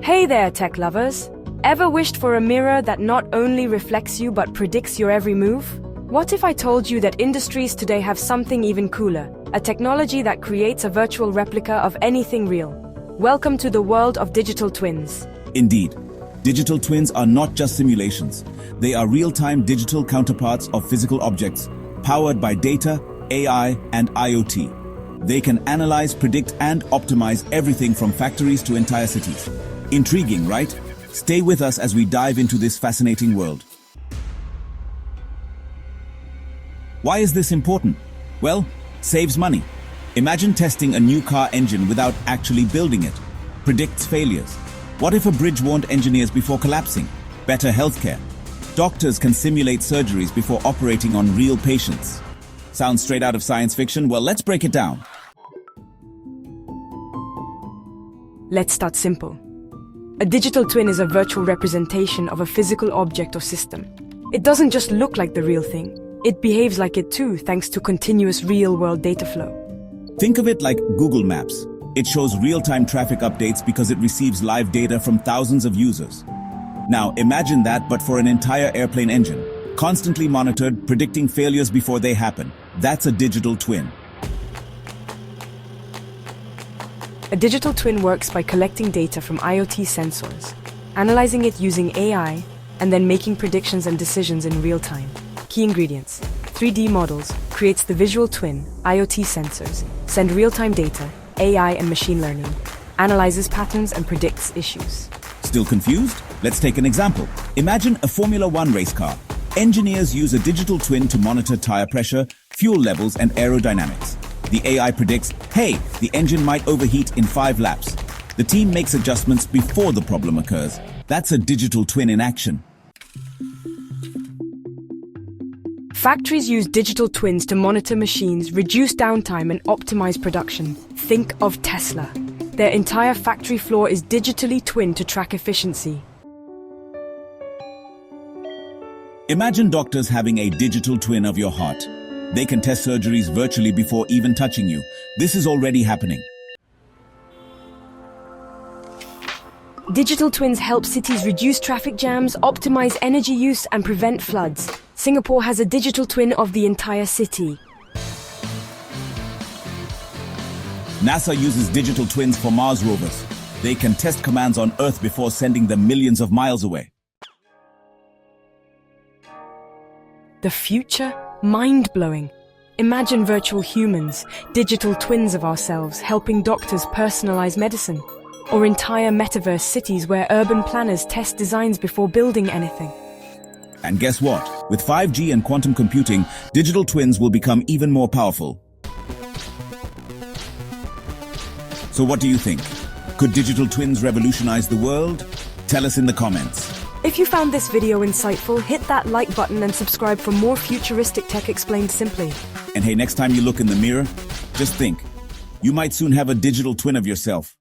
Hey there, tech lovers! Ever wished for a mirror that not only reflects you but predicts your every move? What if I told you that industries today have something even cooler, a technology that creates a virtual replica of anything real? Welcome to the world of digital twins. Indeed, digital twins are not just simulations. They are real-time digital counterparts of physical objects, powered by data, AI, and IoT. They can analyze, predict, and optimize everything from factories to entire cities. Intriguing, right? Stay with us as we dive into this fascinating world. Why is this important? Well, saves money. Imagine testing a new car engine without actually building it. Predicts failures. What if a bridge warned engineers before collapsing? Better healthcare. Doctors can simulate surgeries before operating on real patients. Sounds straight out of science fiction? Well, let's break it down. Let's start simple. A digital twin is a virtual representation of a physical object or system. It doesn't just look like the real thing. It behaves like it too, thanks to continuous real-world data flow. Think of it like Google Maps. It shows real-time traffic updates because it receives live data from thousands of users. Now, imagine that, but for an entire airplane engine. Constantly monitored, predicting failures before they happen. That's a digital twin. A digital twin works by collecting data from IoT sensors, analyzing it using AI, and then making predictions and decisions in real time. Key ingredients: 3D models, creates the visual twin, IoT sensors, send real-time data, AI and machine learning, analyzes patterns and predicts issues. Still confused? Let's take an example. Imagine a Formula One race car. Engineers use a digital twin to monitor tire pressure, fuel levels, and aerodynamics. The AI predicts, hey, the engine might overheat in 5 laps. The team makes adjustments before the problem occurs. That's a digital twin in action. Factories use digital twins to monitor machines, reduce downtime, and optimize production. Think of Tesla. Their entire factory floor is digitally twinned to track efficiency. Imagine doctors having a digital twin of your heart. They can test surgeries virtually before even touching you. This is already happening. Digital twins help cities reduce traffic jams, optimize energy use, and prevent floods. Singapore has a digital twin of the entire city. NASA uses digital twins for Mars rovers. They can test commands on Earth before sending them millions of miles away. The future? Mind-blowing. Imagine virtual humans, digital twins of ourselves, helping doctors personalize medicine. Or entire metaverse cities where urban planners test designs before building anything. And guess what? With 5G and quantum computing, digital twins will become even more powerful. So what do you think? Could digital twins revolutionize the world? Tell us in the comments. If you found this video insightful, hit that like button and subscribe for more futuristic tech explained simply. And hey, next time you look in the mirror, just think, you might soon have a digital twin of yourself.